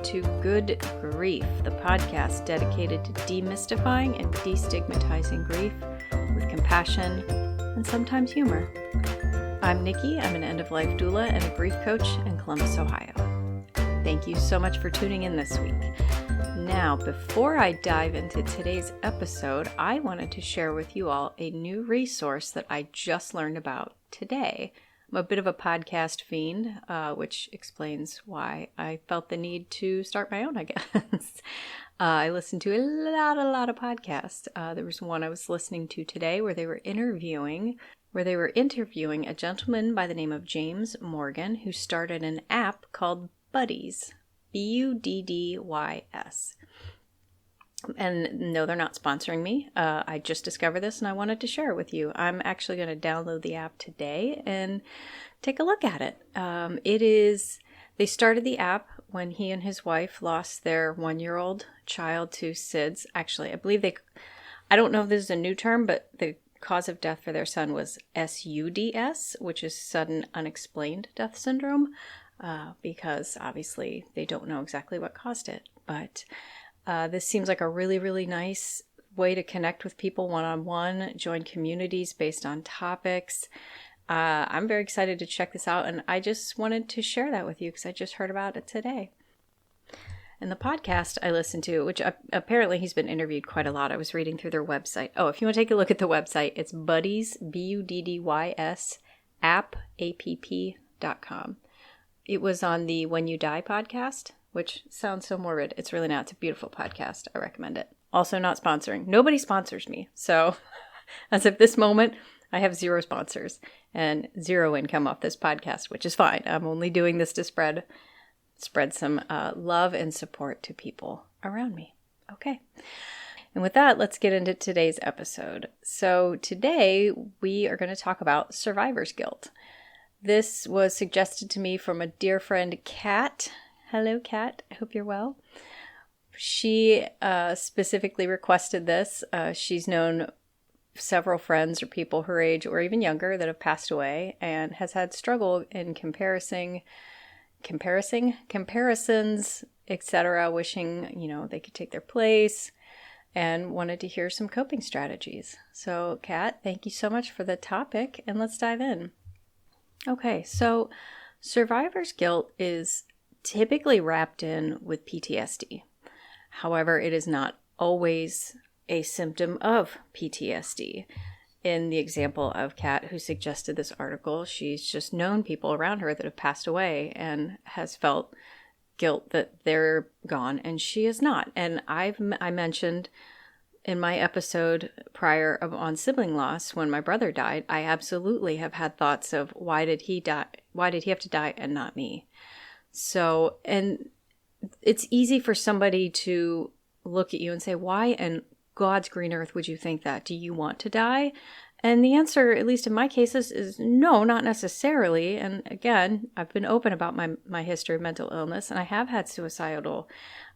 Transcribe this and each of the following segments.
to Good Grief, the podcast dedicated to demystifying and destigmatizing grief with compassion and sometimes humor. I'm Nikki. I'm an end-of-life doula and a grief coach in Columbus, Ohio. Thank you so much for tuning in this week. Now, before I dive into today's episode, I wanted to share with you all a new resource that I just learned about today. I'm a bit of a podcast fiend, which explains why I felt the need to start my own, I guess. I listen to a lot of podcasts. There was one I was listening to today where they were interviewing a gentleman by the name of James Morgan, who started an app called Buddies, Buddys. And no, they're not sponsoring me. I just discovered this and I wanted to share it with you. I'm actually going to download the app today and take a look at it. They started the app when he and his wife lost their 1-year-old child to SIDS. Actually, I don't know if this is a new term, but the cause of death for their son was SUDS, which is sudden unexplained death syndrome, because obviously they don't know exactly what caused it. But this seems like a really, really nice way to connect with people one-on-one, join communities based on topics. I'm very excited to check this out, and I just wanted to share that with you because I just heard about it today. And the podcast I listened to, which apparently he's been interviewed quite a lot. I was reading through their website. Oh, if you want to take a look at the website, it's Buddies, Buddys, app.com. It was on the When You Die podcast, which sounds so morbid. It's really not. It's a beautiful podcast. I recommend it. Also not sponsoring. Nobody sponsors me. So as of this moment, I have 0 sponsors and 0 income off this podcast, which is fine. I'm only doing this to spread some love and support to people around me. Okay. And with that, let's get into today's episode. So today we are going to talk about survivor's guilt. This was suggested to me from a dear friend, Kat. Hello, Kat. I hope you're well. She specifically requested this. She's known several friends or people her age or even younger that have passed away and has had struggle in comparisons, etc., wishing, they could take their place and wanted to hear some coping strategies. So, Kat, thank you so much for the topic, and let's dive in. Okay, so survivor's guilt is typically wrapped in with PTSD. However, it is not always a symptom of PTSD. In the example of Kat, who suggested this article, she's just known people around her that have passed away and has felt guilt that they're gone and she is not. And I mentioned in my episode prior on sibling loss, when my brother died, I absolutely have had thoughts of why did he die? Why did he have to die and not me? So, and it's easy for somebody to look at you and say, why in God's green earth would you think that? Do you want to die? And the answer, at least in my cases, is no, not necessarily. And again, I've been open about my history of mental illness, and I have had suicidal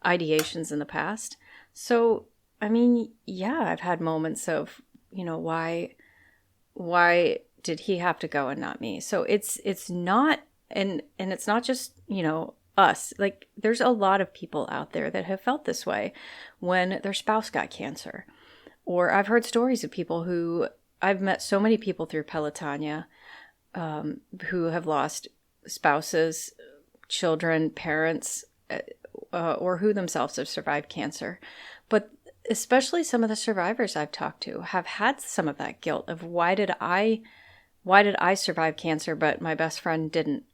ideations in the past. So, I mean, yeah, I've had moments of, why did he have to go and not me? So it's not, and it's not just, us. Like, there's a lot of people out there that have felt this way when their spouse got cancer. Or I've heard stories of people I've met so many people through Pelotonia who have lost spouses, children, parents, or who themselves have survived cancer. But especially some of the survivors I've talked to have had some of that guilt of why did I survive cancer, but my best friend didn't,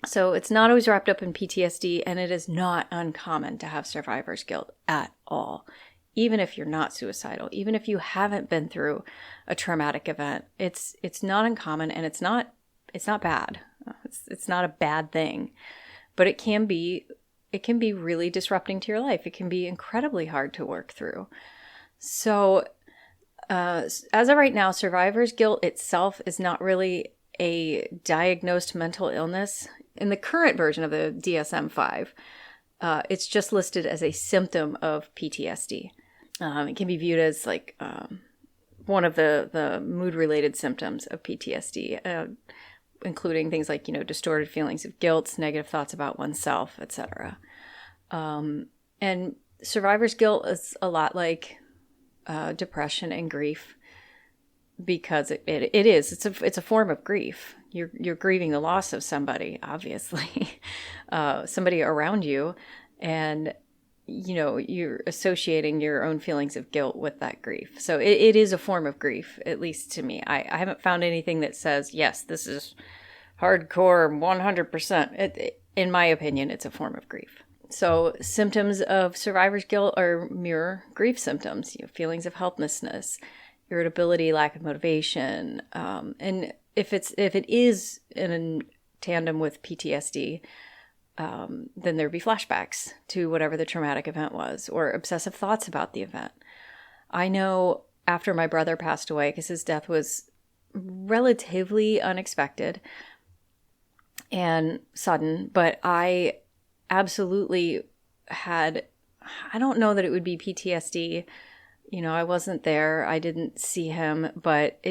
So it's not always wrapped up in PTSD, and it is not uncommon to have survivor's guilt at all. Even if you're not suicidal, even if you haven't been through a traumatic event, it's not uncommon, and it's not bad. It's not a bad thing, but it can be really disrupting to your life. It can be incredibly hard to work through. So, as of right now, survivor's guilt itself is not really a diagnosed mental illness. In the current version of the DSM-5, it's just listed as a symptom of PTSD. It can be viewed as like one of the mood-related symptoms of PTSD. including things like, distorted feelings of guilt, negative thoughts about oneself, etc. And survivor's guilt is a lot like depression and grief, because it's a form of grief. You're grieving the loss of somebody, obviously, somebody around you, and you're associating your own feelings of guilt with that grief. So it is a form of grief, at least to me. I haven't found anything that says, yes, this is hardcore 100%. In my opinion, it's a form of grief. So symptoms of survivor's guilt are mirror grief symptoms, feelings of helplessness, irritability, lack of motivation. And if it is in tandem with PTSD, then there'd be flashbacks to whatever the traumatic event was, or obsessive thoughts about the event. I know after my brother passed away, because his death was relatively unexpected and sudden, but I absolutely had, I don't know that it would be PTSD. I wasn't there. I didn't see him, but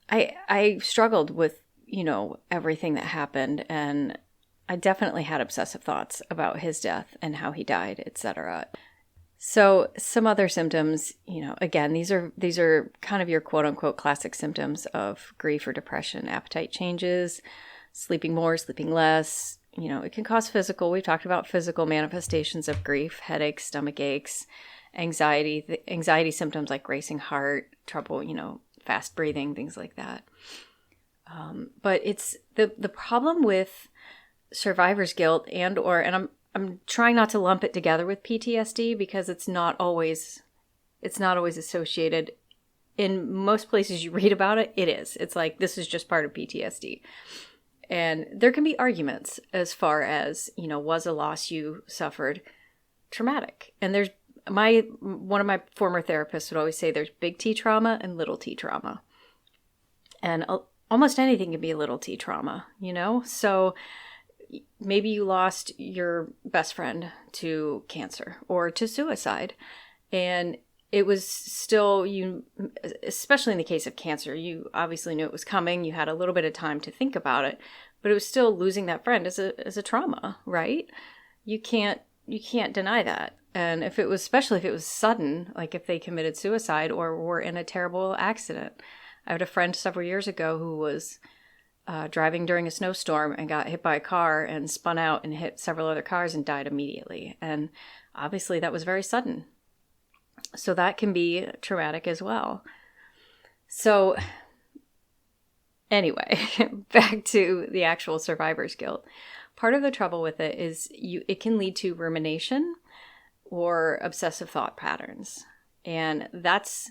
I struggled with, everything that happened, and I definitely had obsessive thoughts about his death and how he died, etc. So some other symptoms, again, these are kind of your quote unquote classic symptoms of grief or depression: appetite changes, sleeping more, sleeping less. It can cause physical. We've talked about physical manifestations of grief: headaches, stomach aches, anxiety symptoms like racing heart, trouble, fast breathing, things like that. But it's the problem with survivor's guilt and I'm trying not to lump it together with PTSD, because it's not always associated. In most places you read about it, it is. It's like, this is just part of PTSD. And there can be arguments as far as, was a loss you suffered traumatic? And there's one of my former therapists would always say there's big T trauma and little t trauma. And almost anything can be a little t trauma, So maybe you lost your best friend to cancer or to suicide, and it was still, especially in the case of cancer, you obviously knew it was coming. You had a little bit of time to think about it, but it was still, losing that friend as a trauma, right? You can't deny that. And especially if it was sudden, like if they committed suicide or were in a terrible accident. I had a friend several years ago who was driving during a snowstorm and got hit by a car and spun out and hit several other cars and died immediately. And obviously that was very sudden. So that can be traumatic as well. So anyway, back to the actual survivor's guilt. Part of the trouble with it is it can lead to rumination or obsessive thought patterns. And that's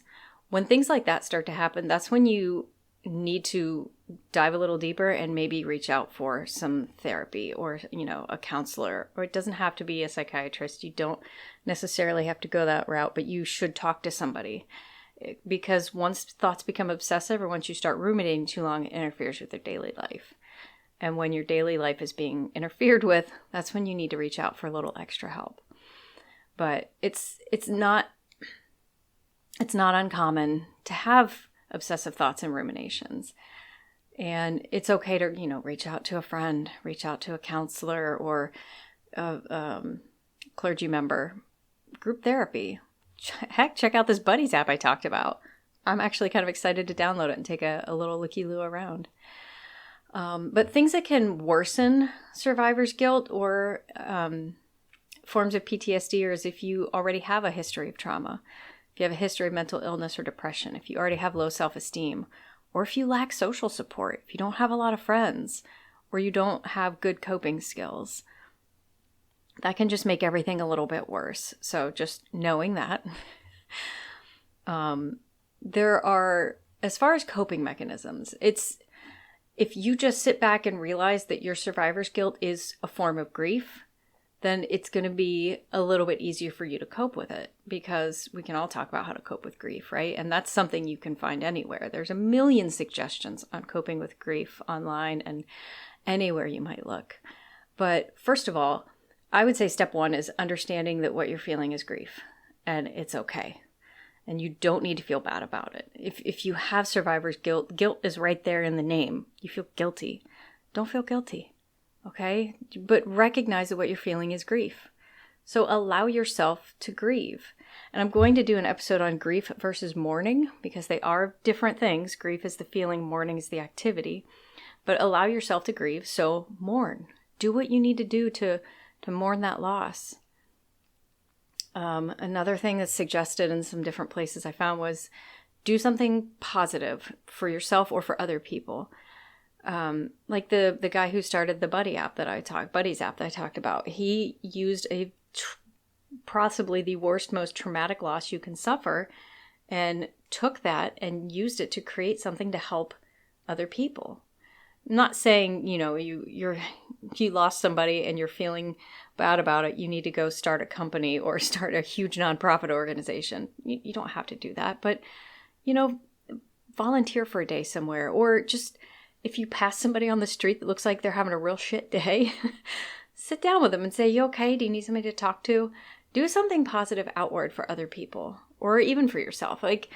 when things like that start to happen. That's when you need to dive a little deeper and maybe reach out for some therapy or, a counselor, or it doesn't have to be a psychiatrist. You don't necessarily have to go that route, but you should talk to somebody, because once thoughts become obsessive or once you start ruminating too long, it interferes with their daily life. And when your daily life is being interfered with, that's when you need to reach out for a little extra help. But it's not uncommon to have obsessive thoughts and ruminations. And it's okay to, reach out to a friend, reach out to a counselor or a clergy member. Group therapy. Heck, check out this Buddies app I talked about. I'm actually kind of excited to download it and take a little looky-loo around. But things that can worsen survivor's guilt or forms of PTSD are as if you already have a history of trauma. If you have a history of mental illness or depression, if you already have low self-esteem, or if you lack social support, if you don't have a lot of friends, or you don't have good coping skills, that can just make everything a little bit worse. So just knowing that. There are, as far as coping mechanisms, if you just sit back and realize that your survivor's guilt is a form of grief, then it's going to be a little bit easier for you to cope with it, because we can all talk about how to cope with grief, right? And that's something you can find anywhere. There's a million suggestions on coping with grief online and anywhere you might look. But first of all, I would say step one is understanding that what you're feeling is grief, and it's okay. And you don't need to feel bad about it. If you have survivor's guilt, guilt is right there in the name. You feel guilty. Don't feel guilty, okay? But recognize that what you're feeling is grief. So allow yourself to grieve. And I'm going to do an episode on grief versus mourning because they are different things. Grief is the feeling, mourning is the activity. But allow yourself to grieve, so mourn. Do what you need to do to mourn that loss. Another thing that's suggested in some different places I found was do something positive for yourself or for other people. Like the guy who started the Buddies app that I talked about. He used possibly the worst, most traumatic loss you can suffer and took that and used it to create something to help other people. I'm not saying, you lost somebody and you're feeling bad about it. You need to go start a company or start a huge nonprofit organization. You don't have to do that, but, volunteer for a day somewhere, or just if you pass somebody on the street that looks like they're having a real shit day, sit down with them and say, you okay? Do you need somebody to talk to? Do something positive outward for other people or even for yourself. Like,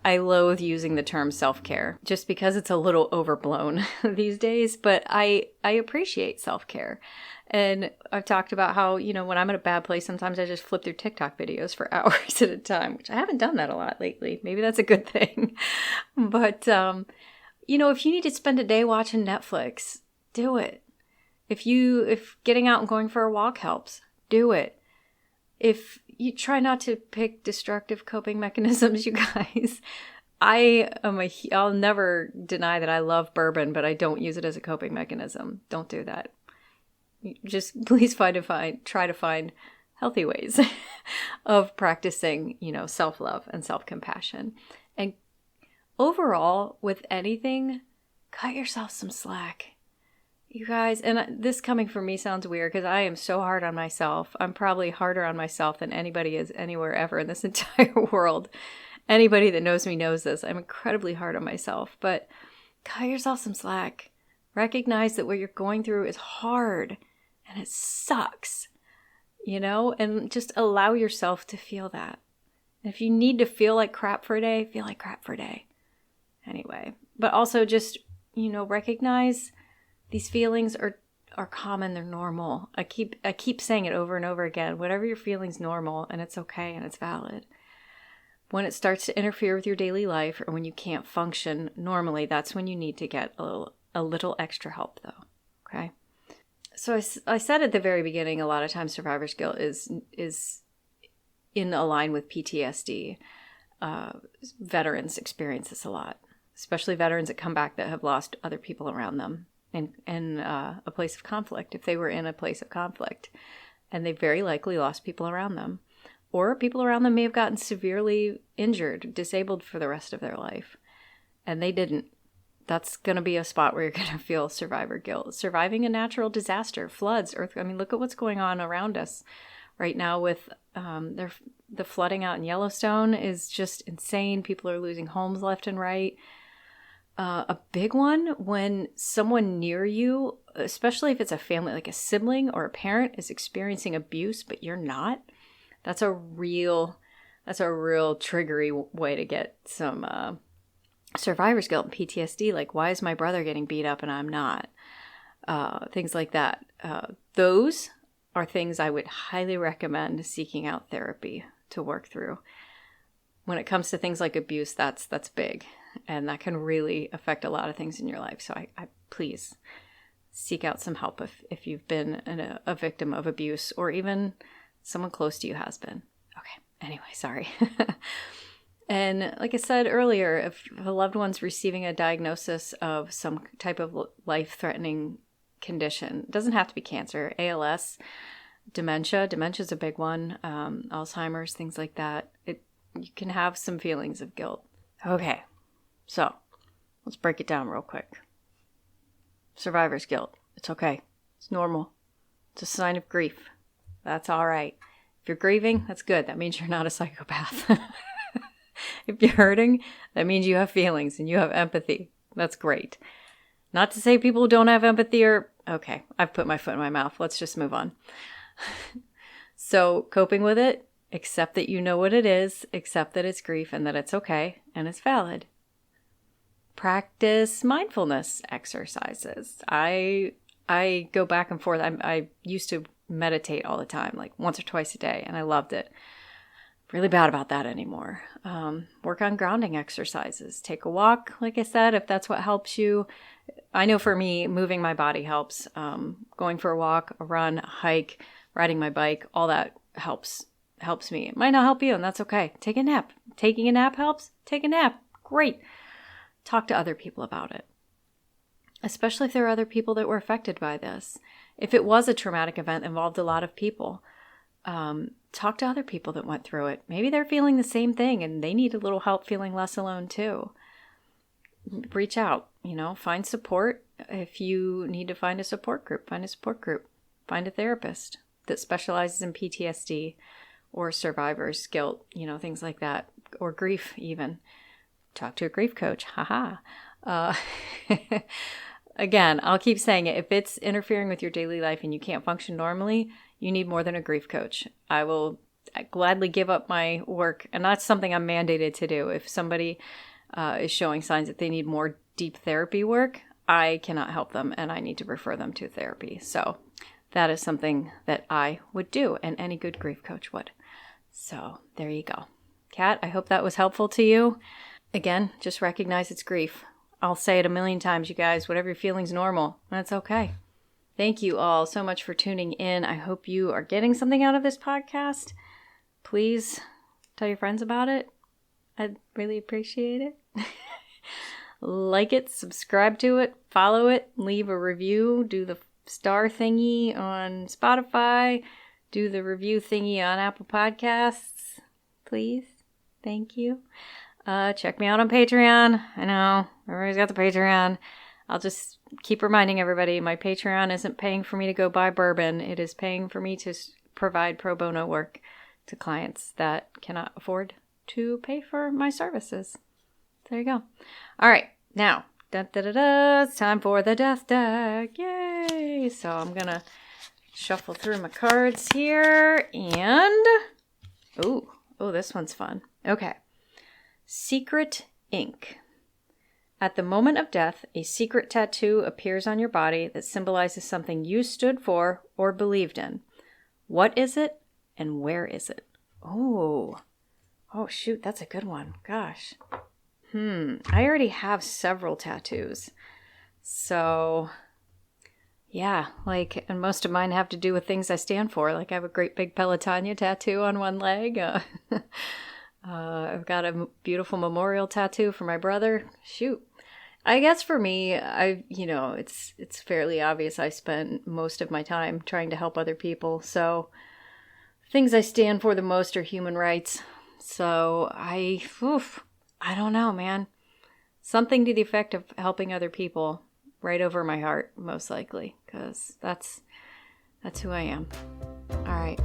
I loathe using the term self-care just because it's a little overblown these days, but I appreciate self-care. And I've talked about how, when I'm in a bad place, sometimes I just flip through TikTok videos for hours at a time, which I haven't done that a lot lately. Maybe that's a good thing. But, if you need to spend a day watching Netflix, do it. If getting out and going for a walk helps, do it. If you try not to pick destructive coping mechanisms, you guys, I'll never deny that I love bourbon, but I don't use it as a coping mechanism. Don't do that. Just please try to find healthy ways of practicing, self-love and self-compassion. And overall, with anything, cut yourself some slack. You guys, and this coming from me sounds weird because I am so hard on myself. I'm probably harder on myself than anybody is anywhere ever in this entire world. Anybody that knows me knows this. I'm incredibly hard on myself, but cut yourself some slack. Recognize that what you're going through is hard and it sucks, and just allow yourself to feel that. And if you need to feel like crap for a day, feel like crap for a day. Anyway, but also just, recognize these feelings are common. They're normal. I keep saying it over and over again. Whatever you're feeling is normal and it's okay and it's valid. When it starts to interfere with your daily life or when you can't function normally, that's when you need to get a little extra help though. Okay. So I said at the very beginning, a lot of times survivor's guilt is in line with PTSD. Veterans experience this a lot, especially veterans that come back that have lost other people around them in a place of conflict, if they were in a place of conflict. And they very likely lost people around them. Or people around them may have gotten severely injured, disabled for the rest of their life. And they didn't. That's going to be a spot where you're going to feel survivor guilt. Surviving a natural disaster, floods, look at what's going on around us right now with the flooding out in Yellowstone is just insane. People are losing homes left and right. A big one when someone near you, especially if it's a family, like a sibling or a parent, is experiencing abuse, but you're not. That's a real triggery way to get some survivor's guilt and PTSD. Like, why is my brother getting beat up and I'm not? Things like that. Those are things I would highly recommend seeking out therapy to work through. When it comes to things like abuse, that's big. And that can really affect a lot of things in your life. So I please seek out some help if you've been a victim of abuse or even someone close to you has been. Okay. Anyway, sorry. And like I said earlier, if a loved one's receiving a diagnosis of some type of life-threatening condition, it doesn't have to be cancer, ALS, dementia is a big one, Alzheimer's, things like that. You can have some feelings of guilt. Okay, so let's break it down real quick. Survivor's guilt. It's okay. It's normal. It's a sign of grief. That's all right. If you're grieving, that's good. That means you're not a psychopath. If you're hurting, that means you have feelings and you have empathy. That's great. Not to say people who don't have empathy are, okay, I've put my foot in my mouth. Let's just move on. So coping with it, accept that you know what it is, accept that it's grief and that it's okay and it's valid. practice mindfulness exercises. I go back and forth. I used to meditate all the time, like once or twice a day, and I loved it. Really bad about that anymore. Work on grounding exercises. Take a walk, like I said, if that's what helps you. I know for me, moving my body helps. Going for a walk, a run, a hike, riding my bike, all that helps me. It might not help you, and that's okay. Take a nap. Taking a nap helps? Take a nap. Great. Talk to other people about it, especially if there are other people that were affected by this. If it was a traumatic event that involved a lot of people, talk to other people that went through it. Maybe they're feeling the same thing and they need a little help feeling less alone too. Reach out, find support. If you need to find a support group, find a support group. Find a therapist that specializes in PTSD or survivor's guilt, things like that, or grief even. Talk to a grief coach. Haha. Again, I'll keep saying it. If it's interfering with your daily life and you can't function normally, you need more than a grief coach. I will gladly give up my work, and that's something I'm mandated to do. If somebody is showing signs that they need more deep therapy work, I cannot help them, and I need to refer them to therapy. So that is something that I would do, and any good grief coach would. So there you go. Kat, I hope that was helpful to you. Again, just recognize it's grief. I'll say it a million times, you guys. Whatever you're feeling's normal. That's okay. Thank you all so much for tuning in. I hope you are getting something out of this podcast. Please tell your friends about it. I'd really appreciate it. Like it, subscribe to it, follow it, leave a review, do the star thingy on Spotify, do the review thingy on Apple Podcasts. Please. Thank you. Check me out on Patreon. I know, everybody's got the Patreon. I'll just keep reminding everybody, my Patreon isn't paying for me to go buy bourbon. It is paying for me to provide pro bono work to clients that cannot afford to pay for my services. There you go. All right, now, it's time for the death deck. Yay! So I'm going to shuffle through my cards here, and oh, this one's fun. Okay. Secret ink. At the moment of death, a secret tattoo appears on your body that symbolizes something you stood for or believed in. What is it and where is it? Oh shoot, that's a good one. Gosh. I already have several tattoos. So, yeah, and most of mine have to do with things I stand for. Like I have a great big Pelotonia tattoo on one leg. I've got a beautiful memorial tattoo for my brother. Shoot. I guess for me, it's fairly obvious I spend most of my time trying to help other people. So things I stand for the most are human rights. So I don't know, man. Something to the effect of helping other people right over my heart, most likely, because that's who I am. All right.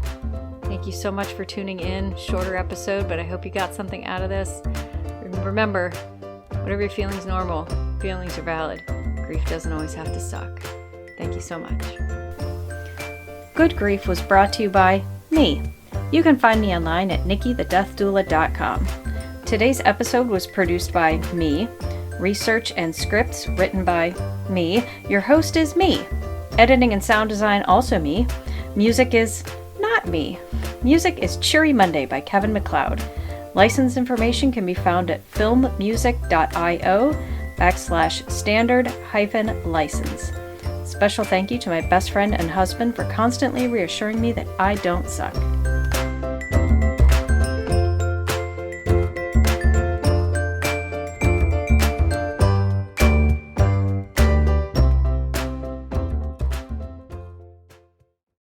Thank you so much for tuning in. Shorter episode, but I hope you got something out of this. Remember, whatever you're feeling is normal. Feelings are valid. Grief doesn't always have to suck. Thank you so much. Good Grief was brought to you by me. You can find me online at nikkithedeathdoula.com. Today's episode was produced by me. Research and scripts written by me. Your host is me. Editing and sound design also me. Music is not me. Music is Cheery Monday by Kevin MacLeod. License information can be found at filmmusic.io/standard-license. Special thank you to my best friend and husband for constantly reassuring me that I don't suck.